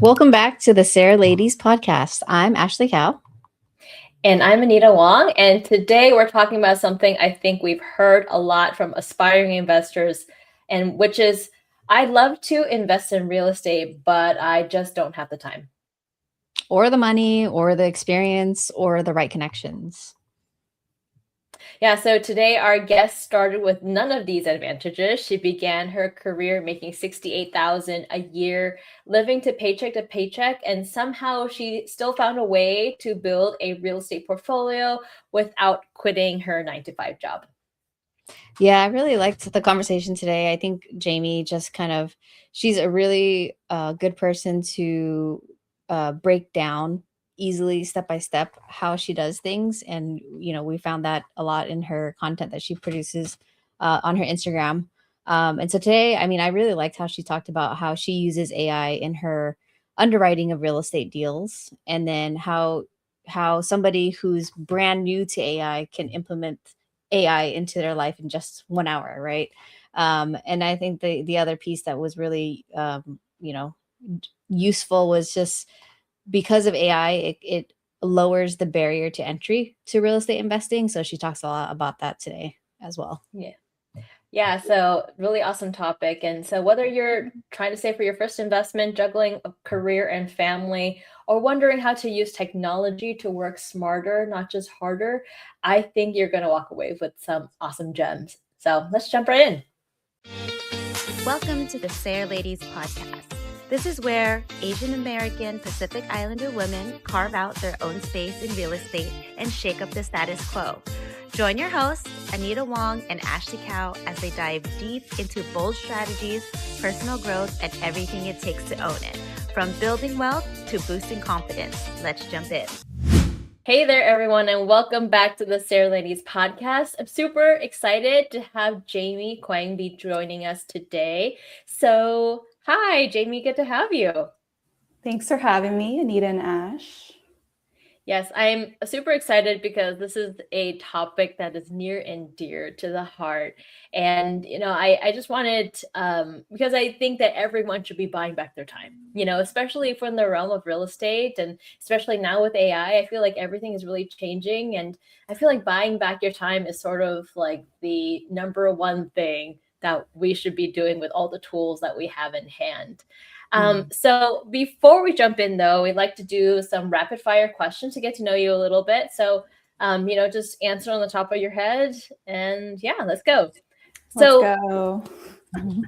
Welcome back to the SARE Ladies Podcast. I'm Ashley Cow. And I'm Anita Wong. And today we're talking about something I think we've heard a lot from aspiring investors, and which is I'd love to invest in real estate, but I just don't have the time. Or the money, or the experience, or the right connections. Yeah, so today our guest started with none of these advantages. She began her career making $68,000 a year, living to paycheck, and somehow she still found a way to build a real estate portfolio without quitting her 9-to-5 job. Yeah, I really liked the conversation today. I think Jamie just she's a really good person to break down easily, step by step, how she does things. And, we found that a lot in her content that she produces on her Instagram. And so today, I really liked how she talked about how she uses AI in her underwriting of real estate deals, and then how somebody who's brand new to AI can implement AI into their life in just 1 hour, right? And I think the other piece that was really useful was just because of AI, it lowers the barrier to entry to real estate investing. So she talks a lot about that today as well. Yeah, so really awesome topic. And so whether you're trying to save for your first investment, juggling a career and family, or wondering how to use technology to work smarter, not just harder, I think you're going to walk away with some awesome gems. So let's jump right in. Welcome to the SARE Ladies Podcast. This is where Asian American Pacific Islander women carve out their own space in real estate and shake up the status quo. Join your hosts, Anita Wong and Ashley Cow, as they dive deep into bold strategies, personal growth, and everything it takes to own it. From building wealth to boosting confidence. Let's jump in. Hey there, everyone, and welcome back to the SARE Ladies Podcast. I'm super excited to have Jamie Kuang be joining us today. So, hi, Jamie, good to have you. Thanks for having me, Anita and Ash. Yes, I'm super excited because this is a topic that is near and dear to the heart. And, I just wanted, because I think that everyone should be buying back their time, especially from the realm of real estate. And especially now with AI, I feel like everything is really changing. And I feel like buying back your time is sort of like the number one thing that we should be doing with all the tools that we have in hand. So before we jump in, though, we'd like to do some rapid fire questions to get to know you a little bit. So, just answer on the top of your head, and yeah, let's go. Let's go.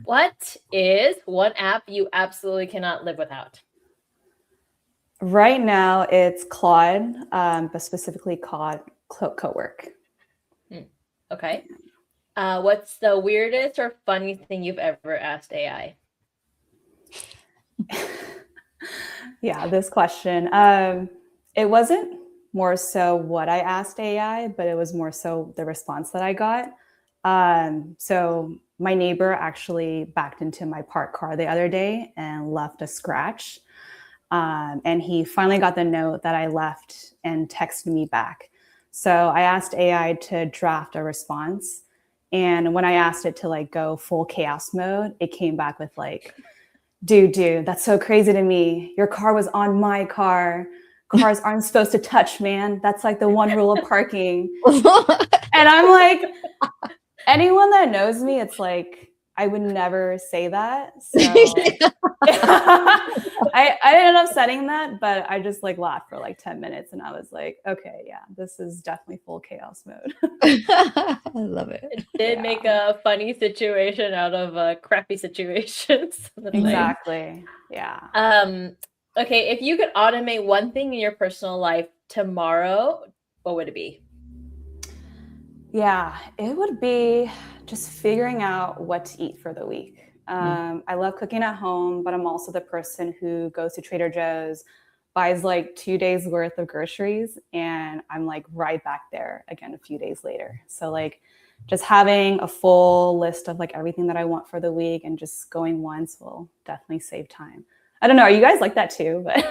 What is one app you absolutely cannot live without? Right now, it's Claude, but specifically Claude Cowork. Okay. What's the weirdest or funny thing you've ever asked AI? Yeah, this question. It wasn't more so what I asked AI, but it was more so the response that I got. So my neighbor actually backed into my parked car the other day and left a scratch. And he finally got the note that I left and texted me back. So I asked AI to draft a response. And when I asked it to go full chaos mode, it came back with dude, that's so crazy to me. Your car was on my car. Cars aren't supposed to touch, man. That's the one rule of parking. And I'm like, anyone that knows me, it's I would never say that. So I ended up setting that, but I just laughed for 10 minutes. And I was like, okay, yeah, this is definitely full chaos mode. I love it. It did make a funny situation out of a crappy situation. Exactly. Yeah. Okay, if you could automate one thing in your personal life tomorrow, what would it be? Yeah, it would be just figuring out what to eat for the week. I love cooking at home, but I'm also the person who goes to Trader Joe's, buys 2 days worth of groceries, and I'm right back there again a few days later. So just having a full list of everything that I want for the week and just going once will definitely save time. I don't know. Are you guys like that too? But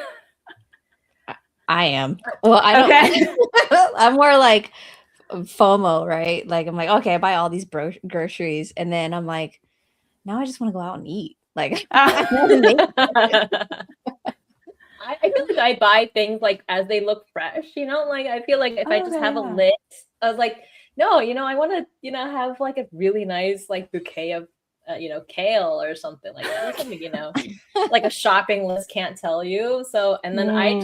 I am. Well, I don't. Okay. I'm more like FOMO, right? I'm okay, I buy all these groceries, and then I'm now I just want to go out and eat. I feel like I buy things like as they look fresh, like I feel like if I just have a list, I was like, no, I want to, have like a really nice like bouquet of, kale or something like that. Or something, like a shopping list can't tell you. So, and then I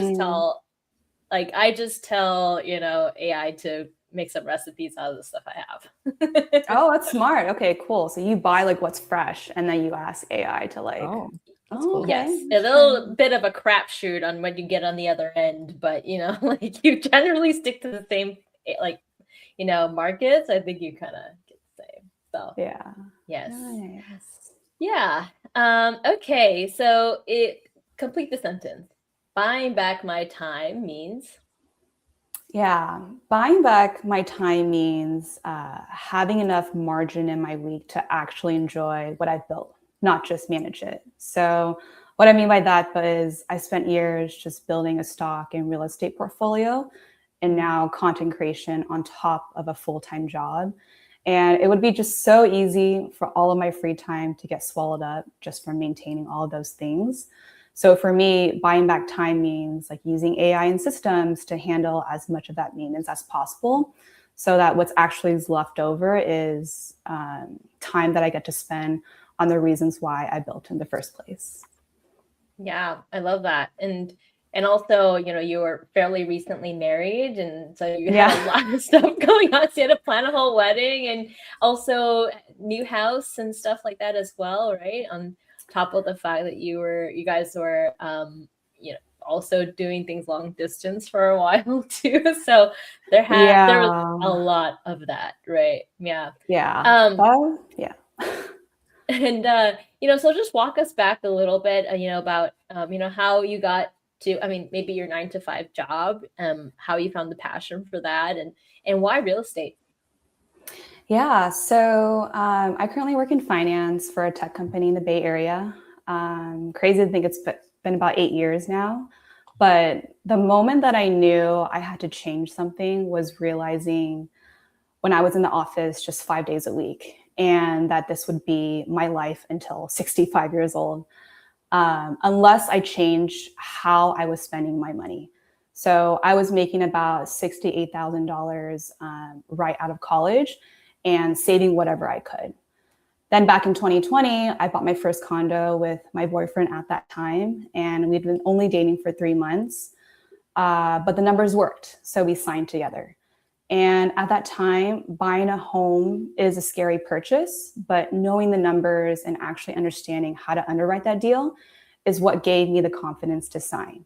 just tell, AI to make some recipes out of the stuff I have. Oh, that's smart. Okay, cool. So you buy like what's fresh and then you ask AI to like, that's cool. okay. Yes, a little bit of a crapshoot on what you get on the other end, but like you generally stick to the same, like, markets. I think you kind of get the same. So yeah. Yes. Nice. Yeah. Okay. So complete the sentence. Buying back my time means. Yeah, buying back my time means having enough margin in my week to actually enjoy what I've built, not just manage it. So what I mean by that is I spent years just building a stock and real estate portfolio and now content creation on top of a full-time job. And it would be just so easy for all of my free time to get swallowed up just from maintaining all of those things. So for me, buying back time means like using AI and systems to handle as much of that maintenance as possible so that what's actually is left over is time that I get to spend on the reasons why I built in the first place. Yeah, I love that. And also, you were fairly recently married, and so you had a lot of stuff going on. So you had to plan a whole wedding and also new house and stuff like that as well, right? On top of the fact that you guys were, also doing things long distance for a while too. So there was a lot of that, right? Yeah. Yeah. Yeah. And so just walk us back a little bit, about how you got to, maybe your 9-to-5 job, how you found the passion for that, and why real estate. Yeah, so I currently work in finance for a tech company in the Bay Area. Crazy to think it's been about 8 years now. But the moment that I knew I had to change something was realizing when I was in the office just 5 days a week, and that this would be my life until 65 years old, unless I changed how I was spending my money. So I was making about $68,000 right out of college and saving whatever I could. Then back in 2020, I bought my first condo with my boyfriend at that time, and we'd been only dating for 3 months, but the numbers worked, so we signed together. And at that time, buying a home is a scary purchase, but knowing the numbers and actually understanding how to underwrite that deal is what gave me the confidence to sign.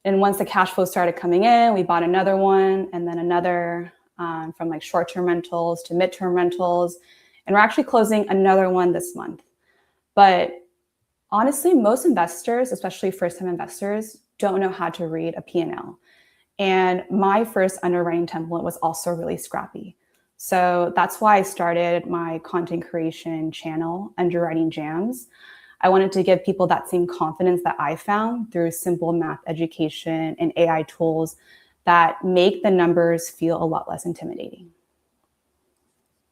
And once the cash flow started coming in, we bought another one and then another, from like short-term rentals to mid-term rentals. And we're actually closing another one this month. But honestly, most investors, especially first-time investors, don't know how to read a P&L. And my first underwriting template was also really scrappy. So that's why I started my content creation channel, Underwriting Jams. I wanted to give people that same confidence that I found through simple math education and AI tools that make the numbers feel a lot less intimidating.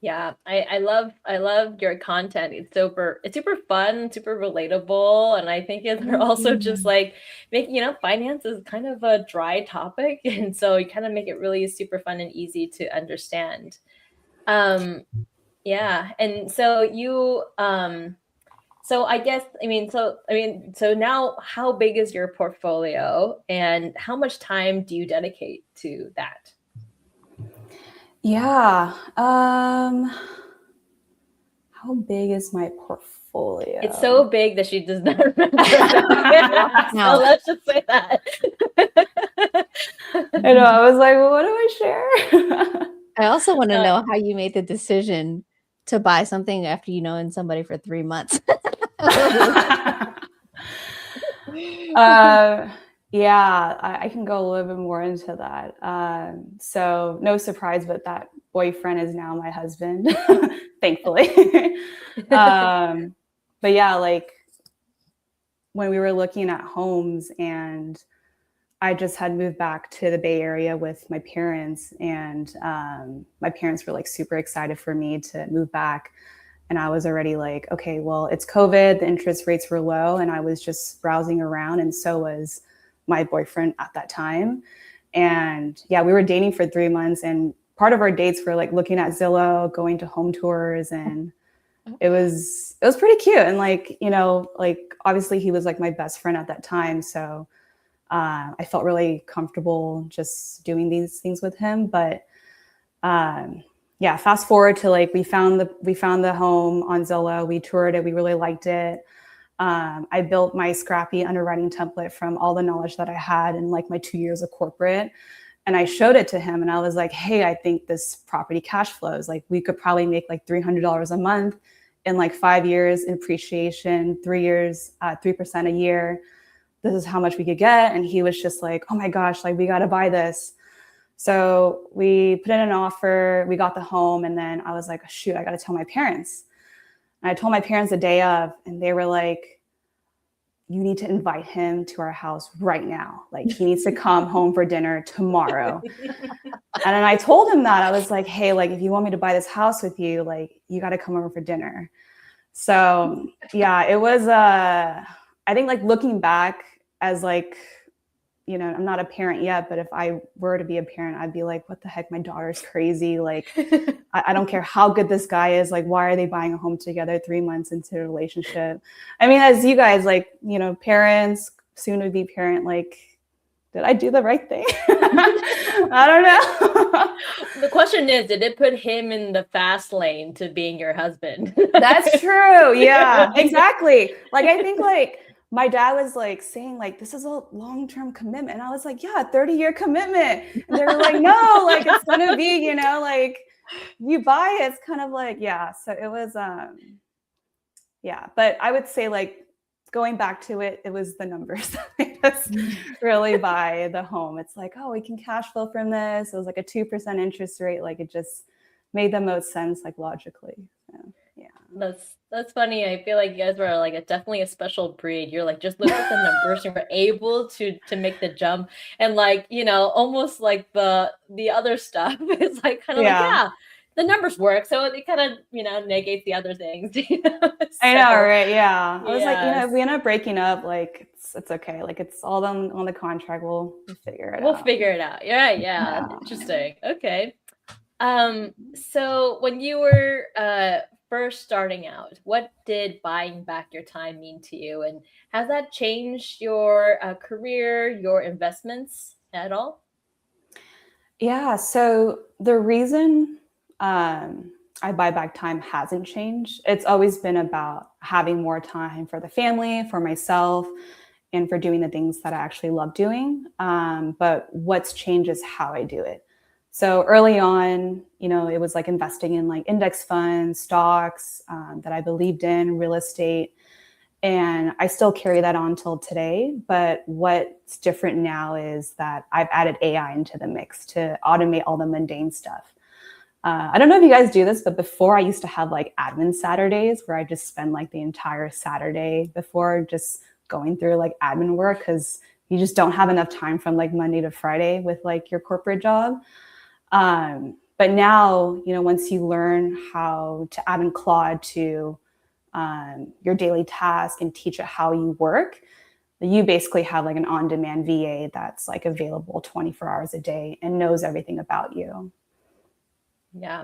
Yeah, I love your content. It's super fun, super relatable, and I think it's also just like finance is kind of a dry topic, and so you kind of make it really super fun and easy to understand. Yeah, and so you so I guess so now how big is your portfolio and how much time do you dedicate to that? Yeah. How big is my portfolio? It's so big that she does not remember. No. So let's just say that. I know. I was like, well, what do I share? I also want to know how you made the decision to buy something after known somebody for 3 months. Yeah, I can go a little bit more into that. So no surprise, but that boyfriend is now my husband, thankfully. But yeah, like when we were looking at homes and I just had moved back to the Bay Area with my parents, and my parents were like super excited for me to move back. And I was already like, okay, well, it's COVID, the interest rates were low, and I was just browsing around, and so was my boyfriend at that time. And yeah, we were dating for 3 months, and part of our dates were like looking at Zillow, going to home tours, and it was pretty cute. And like, you know, like obviously he was like my best friend at that time. So I felt really comfortable just doing these things with him. But yeah, fast forward to like, we found the home on Zillow, we toured it, we really liked it. I built my scrappy underwriting template from all the knowledge that I had in like my 2 years of corporate. And I showed it to him and I was like, hey, I think this property cash flows. Like we could probably make like $300 a month in like 5 years in appreciation, 3 years, 3% a year. This is how much we could get. And he was just like, oh my gosh, like we got to buy this. So we put in an offer, we got the home. And then I was like, shoot, I got to tell my parents. And I told my parents the day of, and they were like, you need to invite him to our house right now. Like he needs to come home for dinner tomorrow. And then I told him that I was like, hey, like, if you want me to buy this house with you, like you got to come over for dinner. So yeah, it was, I think like looking back as like, you know, I'm not a parent yet, but if I were to be a parent, I'd be like, what the heck? My daughter's crazy. Like, I don't care how good this guy is. Like, why are they buying a home together 3 months into a relationship? I mean, as you guys, like, you know, parents, soon to be parent, like, did I do the right thing? I don't know. The question is, did it put him in the fast lane to being your husband? That's true. Yeah, exactly. Like, I think like, my dad was like saying like, this is a long-term commitment. And I was like, yeah, 30-year commitment. And they were like, no, like it's going to be, you know, like you buy it. It's kind of like, yeah. So it was, yeah. But I would say like going back to it, it was the numbers that made us really buy the home. It's like, oh, we can cash flow from this. It was like a 2% interest rate. Like it just made the most sense, like logically. So, yeah. That's funny. I feel like you guys were like definitely a special breed. You're like, just look at the numbers and we're able to make the jump. And like, you know, almost like the other stuff is like kind of like, yeah, the numbers work. So it kind of, you know, negates the other things. You know? So, I know, right? Yeah. I was like, you know, if we end up breaking up, like it's okay. Like it's all on the contract. We'll figure it out. We'll figure it out. Yeah. Interesting. Okay. So when you were first starting out, what did buying back your time mean to you? And has that changed your career, your investments at all? Yeah. So the reason I buy back time hasn't changed. It's always been about having more time for the family, for myself, and for doing the things that I actually love doing. But what's changed is how I do it. So early on, you know, it was like investing in like index funds, stocks that I believed in, real estate. And I still carry that on till today. But what's different now is that I've added AI into the mix to automate all the mundane stuff. I don't know if you guys do this, but before I used to have like admin Saturdays where I just spend like the entire Saturday before just going through like admin work because you just don't have enough time from like Monday to Friday with like your corporate job. But now, you know, once you learn how to add in Claude to your daily task and teach it how you work, you basically have like an on-demand VA that's like available 24 hours a day and knows everything about you. Yeah.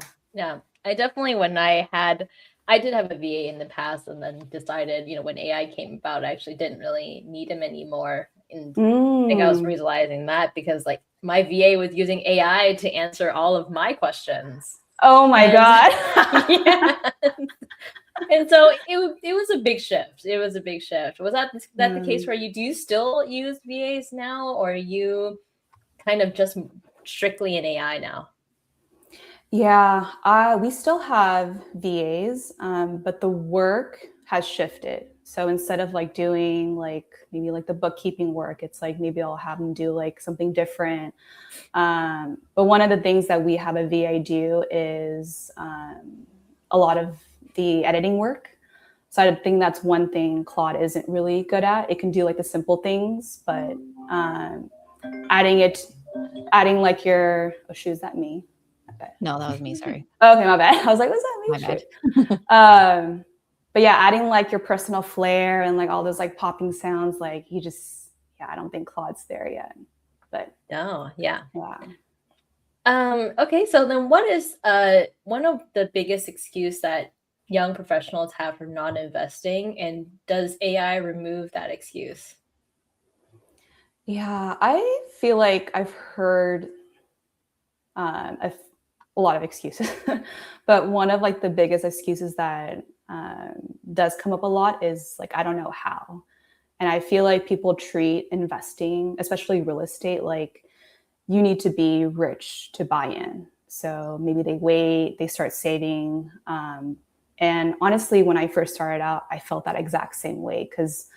I definitely, I did have a VA in the past and then decided, you know, when AI came about, I actually didn't really need him anymore. And I think I was realizing that because like my VA was using AI to answer all of my questions. Oh my God. Yeah. And so it was a big shift. Was that the case for you? Do you still use VAs now, or are you kind of just strictly in AI now? Yeah, we still have VAs, but the work has shifted. So instead of like doing like maybe like the bookkeeping work, it's like maybe I'll have them do like something different. But one of the things that we have a VA do is a lot of the editing work. So I think that's one thing Claude isn't really good at. It can do like the simple things, but adding like your, oh shoot, is that me? No, that was me. Sorry. Okay, my bad. I was like, what's that mean? My bad. But yeah, adding like your personal flair and like all those like popping sounds, like he I don't think Claude's there yet. But Oh, yeah. yeah. Okay, so then what is one of the biggest excuse that young professionals have for not investing, and does AI remove that excuse? Yeah, I feel like I've heard a lot of excuses, but one of like the biggest excuses that does come up a lot is like, I don't know how. And I feel like people treat investing, especially real estate, like you need to be rich to buy in. So maybe they wait, they start saving. And honestly, when I first started out, I felt that exact same way, because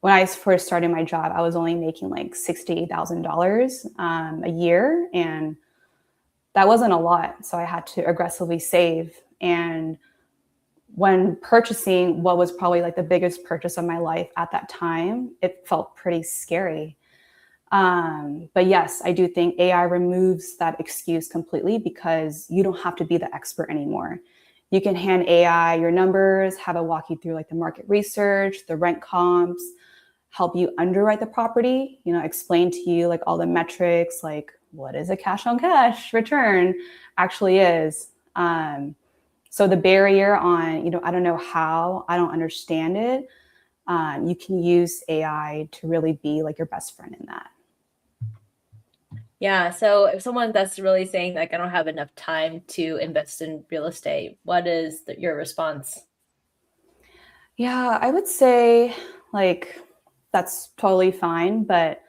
when I first started my job, I was only making like $68,000 a year, and that wasn't a lot. So I had to aggressively save. And when purchasing what was probably like the biggest purchase of my life at that time, it felt pretty scary. But yes, I do think AI removes that excuse completely, because you don't have to be the expert anymore. You can hand AI your numbers, have it walk you through like the market research, the rent comps, help you underwrite the property, explain to you like all the metrics, like what is a cash on cash return actually is. So the barrier on, I don't know how, I don't understand it. You can use AI to really be like your best friend in that. Yeah, so if someone that's really saying like, I don't have enough time to invest in real estate, what is your response? Yeah, I would say like, that's totally fine, but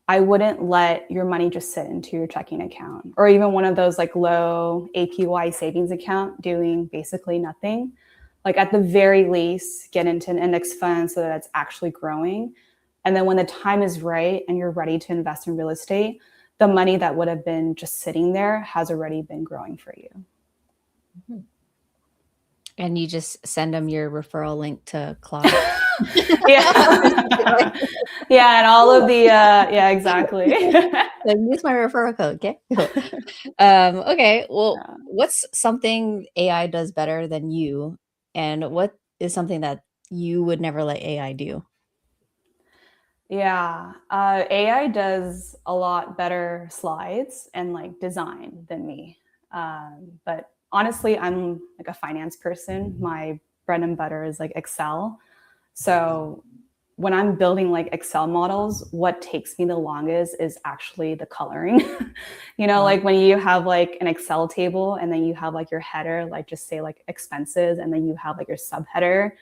I wouldn't let your money just sit into your checking account, or even one of those like low APY savings account doing basically nothing. Like at the very least, get into an index fund so that it's actually growing. And then when the time is right and you're ready to invest in real estate, the money that would have been just sitting there has already been growing for you. Mm-hmm. And you just send them your referral link to Claude. Yeah. Yeah, and all of the yeah, exactly. Use my referral code, okay? Okay, well, Yeah. what's something AI does better than you, and what is something that you would never let AI do? Yeah, AI does a lot better slides and like design than me. But honestly, I'm like a finance person. My bread and butter is like Excel. So when I'm building like Excel models, what takes me the longest is actually the coloring. Like when you have like an Excel table and then you have like your header, like just say like expenses, and then you have like your subheader,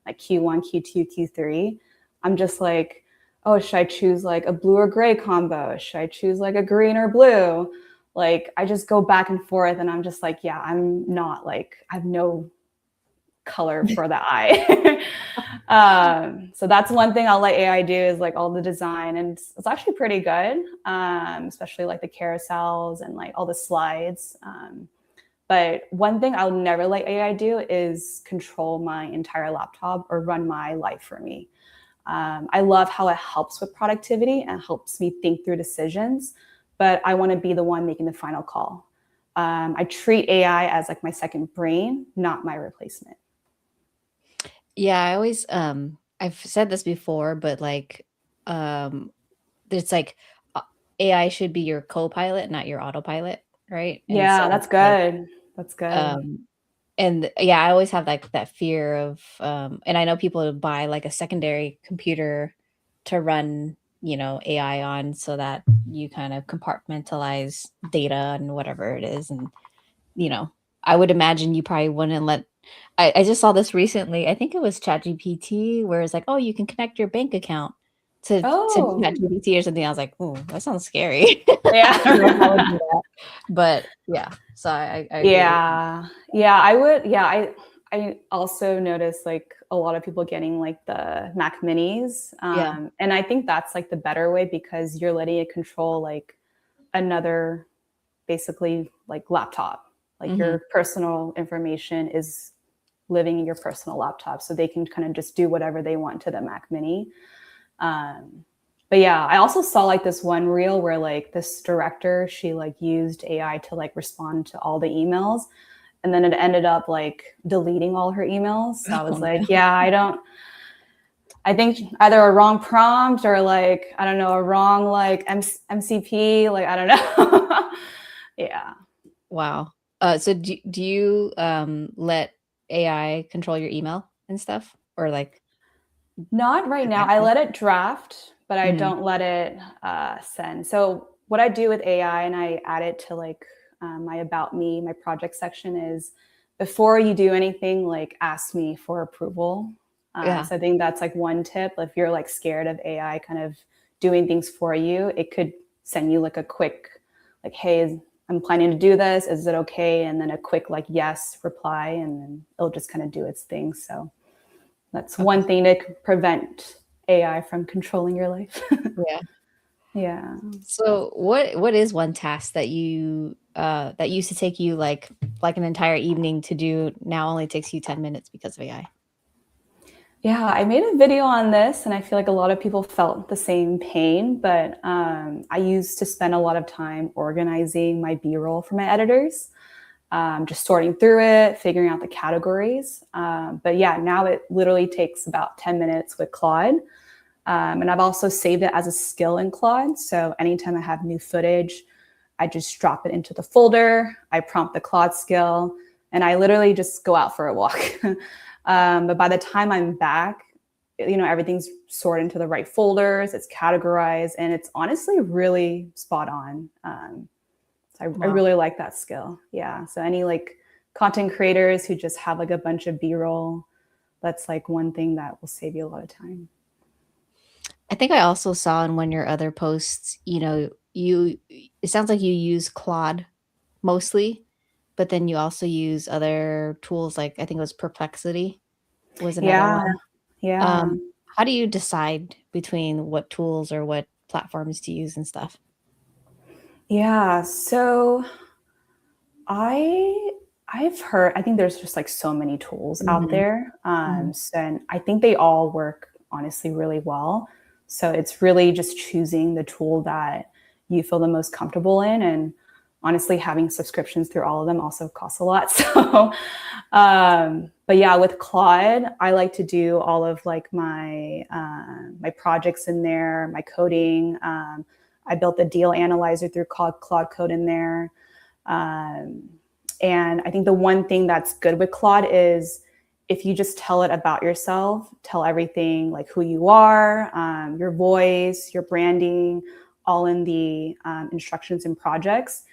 like Q1, Q2, Q3. I'm just like, oh, should I choose like a blue or gray combo? Should I choose like a green or blue? Like I just go back and forth, and I'm just like, yeah, I'm not like, I have no color for the eye. So that's one thing I'll let AI do, is like all the design, and it's actually pretty good, especially like the carousels and like all the slides. But one thing I'll never let AI do is control my entire laptop or run my life for me. I love how it helps with productivity and helps me think through decisions, but I want to be the one making the final call. I treat AI as like my second brain, not my replacement. Yeah, I always I've said this before, but like it's like AI should be your co-pilot, not your autopilot, right? And Yeah, so that's like good. That's good. and yeah, I always have like that fear of and I know people buy like a secondary computer to run, AI on, so that you kind of compartmentalize data and whatever it is. And I would imagine you probably wouldn't let I just saw this recently. I think it was ChatGPT, where it's like, oh, you can connect your bank account to Oh, ChatGPT or something. I was like, oh, that sounds scary. yeah. I don't know if I would do that. But yeah, so I agree with you. Yeah, I would. Yeah, I also noticed like a lot of people getting like the Mac Minis. Yeah. And I think that's like the better way, because you're letting it control like another basically like laptop. Like your personal information is living in your personal laptop, so they can kind of just do whatever they want to the Mac Mini. But yeah, I also saw like this one reel where like this director, she like used AI to like respond to all the emails, and then it ended up like deleting all her emails. So I was Oh, like, no. yeah, I think either a wrong prompt or like, I don't know, a wrong like MCP, like, I don't know. Yeah. Wow. So do you let AI control your email and stuff, or like? Not right now. I let it draft, but I Mhm. don't let it send. So what I do with AI, and I add it to like my about me, my project section, is before you do anything, like ask me for approval. Yeah. So I think that's like one tip. If you're like scared of AI kind of doing things for you, it could send you like a quick, like, hey, I'm planning to do this. Is it okay? And then a quick like yes reply, and then it'll just kind of do its thing. So that's one thing to prevent AI from controlling your life. Yeah. Yeah. So what is one task that you that used to take you like an entire evening to do now only takes you 10 minutes because of AI? Yeah, I made a video on this, and I feel like a lot of people felt the same pain, but I used to spend a lot of time organizing my B-roll for my editors, just sorting through it, figuring out the categories. But yeah, now it literally takes about 10 minutes with Claude. And I've also saved it as a skill in Claude. So anytime I have new footage, I just drop it into the folder. I prompt the Claude skill, and I literally just go out for a walk. But by the time I'm back, everything's sorted into the right folders, it's categorized, and it's honestly really spot on. So I really like that skill. Yeah. So any like content creators who just have like a bunch of B-roll, that's like one thing that will save you a lot of time. I think I also saw in one of your other posts, it sounds like you use Claude mostly, but then you also use other tools like I think it was Perplexity was another one. Yeah. How do you decide between what tools or what platforms to use and stuff? Yeah. So I've heard, I think there's just like so many tools out there. So, and I think they all work honestly really well. So it's really just choosing the tool that you feel the most comfortable in. And honestly, having subscriptions through all of them also costs a lot. So, but yeah, with Claude, I like to do all of like my projects in there, my coding. I built the deal analyzer through Claude Code in there. And I think the one thing that's good with Claude is if you just tell it about yourself, tell everything like who you are, your voice, your branding, all in the instructions and projects.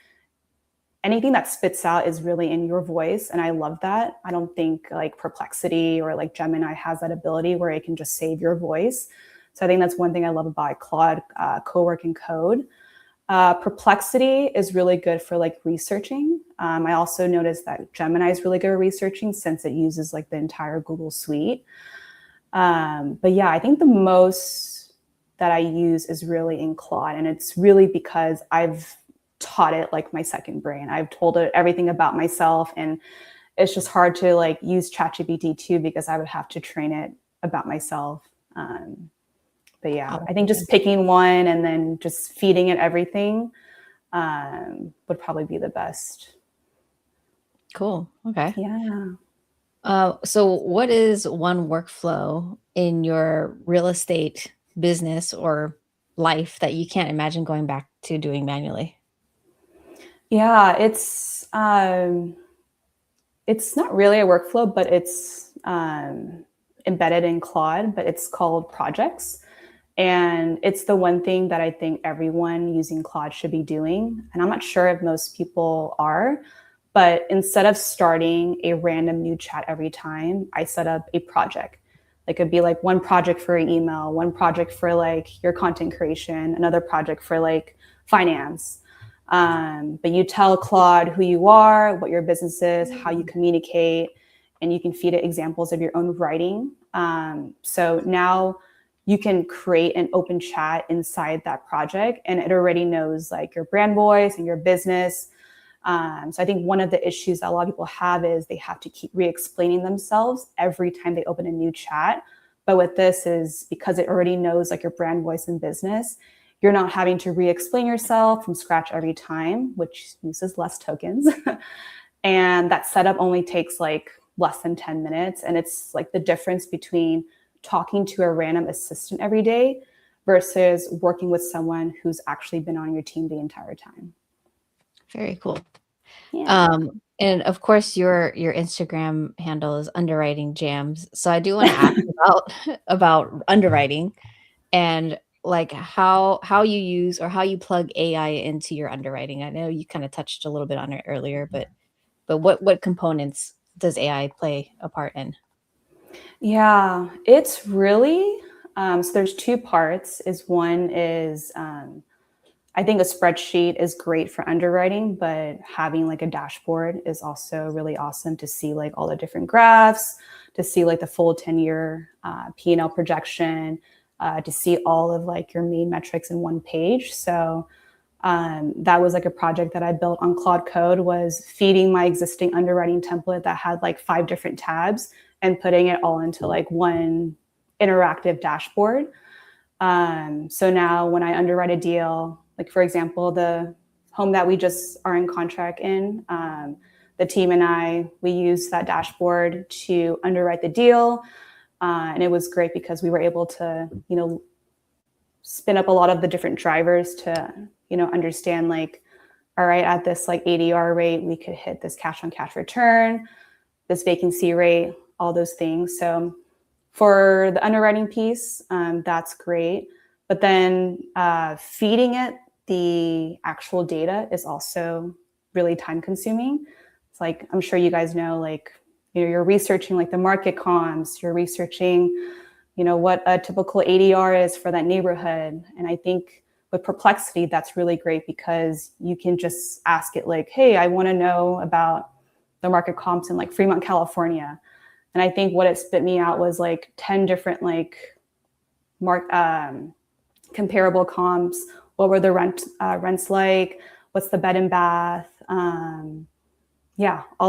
Anything that spits out is really in your voice. And I love that. I don't think like Perplexity or like Gemini has that ability where it can just save your voice. So I think that's one thing I love about Claude Cowork and Code. Perplexity is really good for like researching. I also noticed that Gemini is really good at researching since it uses like the entire Google suite. But yeah, I think the most that I use is really in Claude. And it's really because I've taught it like my second brain. I've told it everything about myself, and it's just hard to like use ChatGPT too because I would have to train it about myself. But yeah, I think just picking one and then just feeding it everything would probably be the best. Cool. Okay. Yeah. So what is one workflow in your real estate business or life that you can't imagine going back to doing manually? Yeah, it's not really a workflow, but it's embedded in Claude, but it's called projects. And it's the one thing that I think everyone using Claude should be doing. And I'm not sure if most people are, but instead of starting a random new chat every time, I set up a project. Like it'd be like one project for an email, one project for like your content creation, another project for like finance. But you tell Claude who you are, what your business is, how you communicate, and you can feed it examples of your own writing. So now you can create an open chat inside that project, and it already knows like your brand voice and your business. So I think one of the issues that a lot of people have is they have to keep re-explaining themselves every time they open a new chat. But with this is because it already knows like your brand voice and business, you're not having to re-explain yourself from scratch every time, which uses less tokens. And that setup only takes like less than 10 minutes. And it's like the difference between talking to a random assistant every day versus working with someone who's actually been on your team the entire time. Very cool. Yeah. And of course, your Instagram handle is underwriting jams. So I do want to ask about underwriting and like how you use or how you plug AI into your underwriting. I know you kind of touched a little bit on it earlier, but what components does AI play a part in? Yeah, it's really, so there's two parts. One is, I think a spreadsheet is great for underwriting, but having like a dashboard is also really awesome to see like all the different graphs, to see like the full 10-year P&L projection, to see all of like your main metrics in one page. So that was like a project that I built on Claude Code, was feeding my existing underwriting template that had like 5 different tabs and putting it all into like one interactive dashboard. So now when I underwrite a deal, like for example, the home that we just are in contract in, the team and we used that dashboard to underwrite the deal. And it was great because we were able to, spin up a lot of the different drivers to, understand like, all right, at this like ADR rate, we could hit this cash on cash return, this vacancy rate, all those things. So for the underwriting piece, that's great. But then feeding it the actual data is also really time consuming. It's like, I'm sure you guys know, like, you're researching like the market comps, you're researching, what a typical ADR is for that neighborhood. And I think with Perplexity, that's really great because you can just ask it like, hey, I want to know about the market comps in like Fremont, California. And I think what it spit me out was like 10 different like comparable comps. What were the rents like? What's the bed and bath? All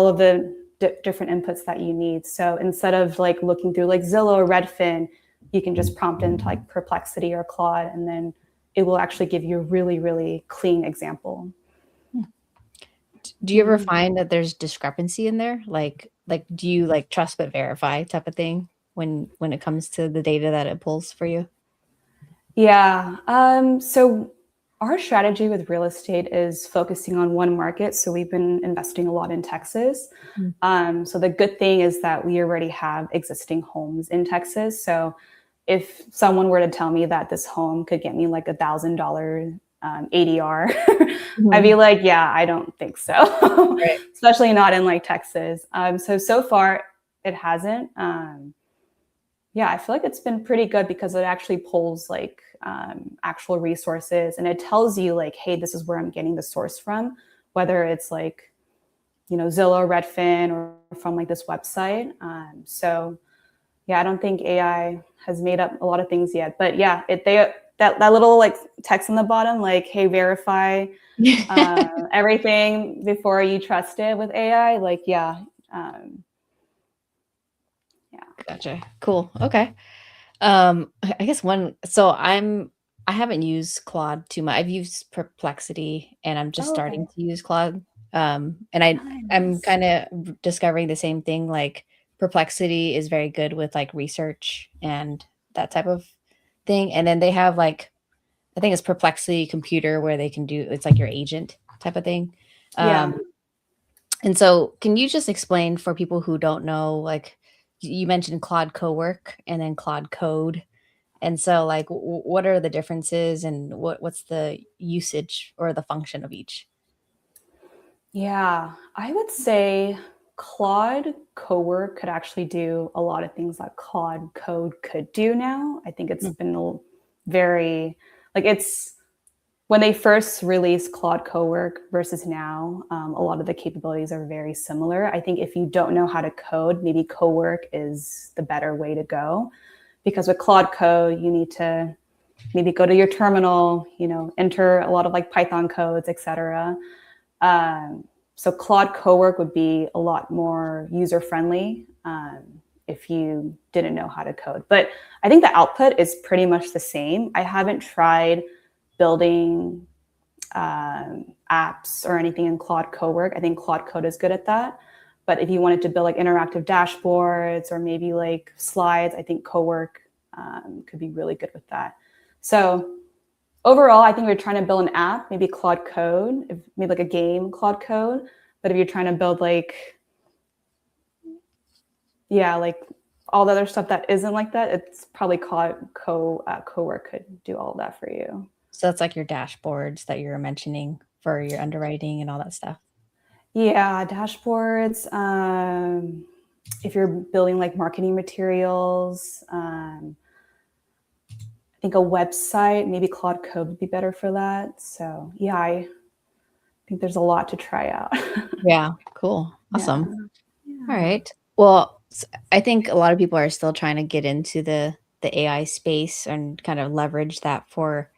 of the different inputs that you need. So instead of like looking through like Zillow or Redfin, you can just prompt into like Perplexity or Claude, and then it will actually give you a really, really clean example. Do you ever find that there's discrepancy in there? Like do you like trust but verify type of thing when it comes to the data that it pulls for you? Yeah. So our strategy with real estate is focusing on one market. So we've been investing a lot in Texas. So the good thing is that we already have existing homes in Texas. So if someone were to tell me that this home could get me like $1,000 ADR, I'd be like, yeah, I don't think so. Right. Especially not in like Texas. So far it hasn't. I feel like it's been pretty good because it actually pulls like actual resources, and it tells you like, hey, this is where I'm getting the source from, whether it's like, Zillow, Redfin, or from like this website. I don't think AI has made up a lot of things yet, but yeah, that little like text on the bottom, like, hey, verify everything before you trust it with AI. Like, Gotcha. Cool. Okay. I guess I haven't used Claude too much. I've used Perplexity and I'm just starting to use Claude. And I'm kind of discovering the same thing. Like Perplexity is very good with like research and that type of thing. And then they have like, I think it's Perplexity Computer where they can do, it's like your agent type of thing. And so can you just explain for people who don't know, like you mentioned Claude Cowork and then Claude Code. And so like, what are the differences and what's the usage or the function of each? Yeah, I would say Claude Cowork could actually do a lot of things that Claude Code could do now. I think it's been very, like it's, when they first released Claude Cowork versus now, a lot of the capabilities are very similar. I think if you don't know how to code, maybe Cowork is the better way to go. Because with Claude Code, you need to maybe go to your terminal, enter a lot of like Python codes, etc. So Claude Cowork would be a lot more user-friendly if you didn't know how to code. But I think the output is pretty much the same. I haven't tried building apps or anything in Claude Cowork. I think Claude Code is good at that. But if you wanted to build like interactive dashboards or maybe like slides, I think Cowork could be really good with that. So overall, I think we're trying to build an app, maybe Claude Code, maybe like a game Claude Code. But if you're trying to build like all the other stuff that isn't like that, it's probably Cowork could do all of that for you. So that's like your dashboards that you were mentioning for your underwriting and all that stuff. Yeah, dashboards. If you're building like marketing materials, I think a website, maybe Claude Code would be better for that. So yeah, I think there's a lot to try out. Yeah, cool. Awesome. Yeah. All right. Well, I think a lot of people are still trying to get into the AI space and kind of leverage that for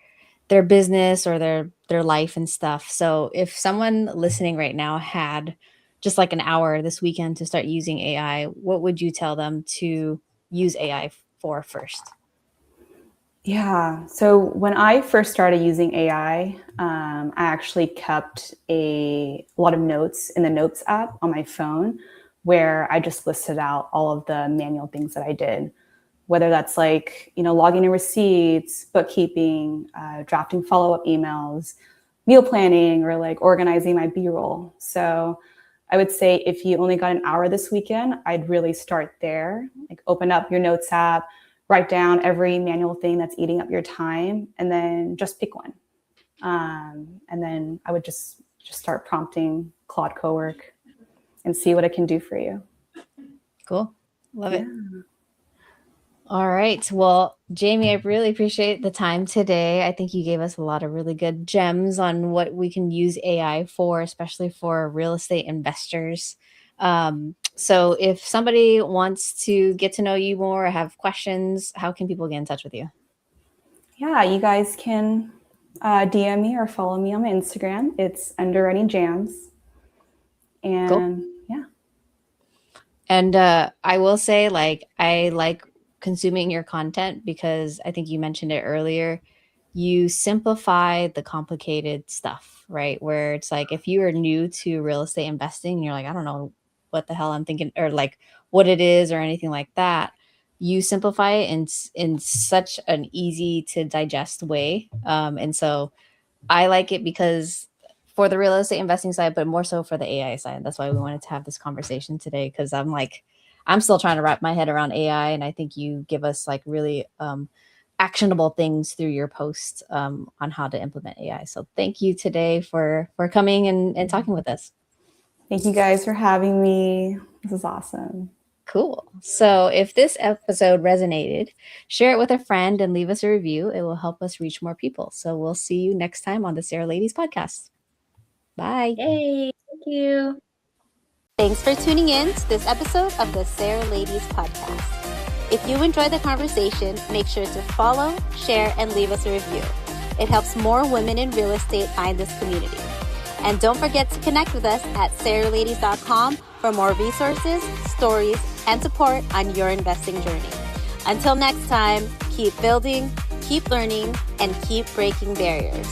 their business or their life and stuff. So if someone listening right now had just like an hour this weekend to start using AI, what would you tell them to use AI for first? Yeah. So when I first started using AI, I actually kept a lot of notes in the Notes app on my phone, where I just listed out all of the manual things that I did, whether that's like, logging in receipts, bookkeeping, drafting follow-up emails, meal planning, or like organizing my B-roll. So I would say if you only got an hour this weekend, I'd really start there. Like open up your Notes app, write down every manual thing that's eating up your time, and then just pick one. And then I would just start prompting Claude Cowork and see what it can do for you. Cool. Love it. All right. Well, Jamie, I really appreciate the time today. I think you gave us a lot of really good gems on what we can use AI for, especially for real estate investors. So if somebody wants to get to know you more or have questions, how can people get in touch with you? Yeah, you guys can DM me or follow me on my Instagram. It's underwriting jams. And cool. Yeah. And I will say, I like consuming your content because I think you mentioned it earlier. You simplify the complicated stuff, right? Where it's like, if you are new to real estate investing, and you're like, I don't know what the hell I'm thinking, or like what it is or anything like that, you simplify it in such an easy to digest way. And so I like it because for the real estate investing side, but more so for the AI side. That's why we wanted to have this conversation today, because I'm still trying to wrap my head around AI. And I think you give us like really actionable things through your posts on how to implement AI. So thank you today for coming and talking with us. Thank you guys for having me. This is awesome. Cool. So if this episode resonated, share it with a friend and leave us a review. It will help us reach more people. So we'll see you next time on the SARE Ladies Podcast. Bye. Yay. Thank you. Thanks for tuning in to this episode of the SARE Ladies Podcast. If you enjoyed the conversation, make sure to follow, share, and leave us a review. It helps more women in real estate find this community. And don't forget to connect with us at sareladies.com for more resources, stories, and support on your investing journey. Until next time, keep building, keep learning, and keep breaking barriers.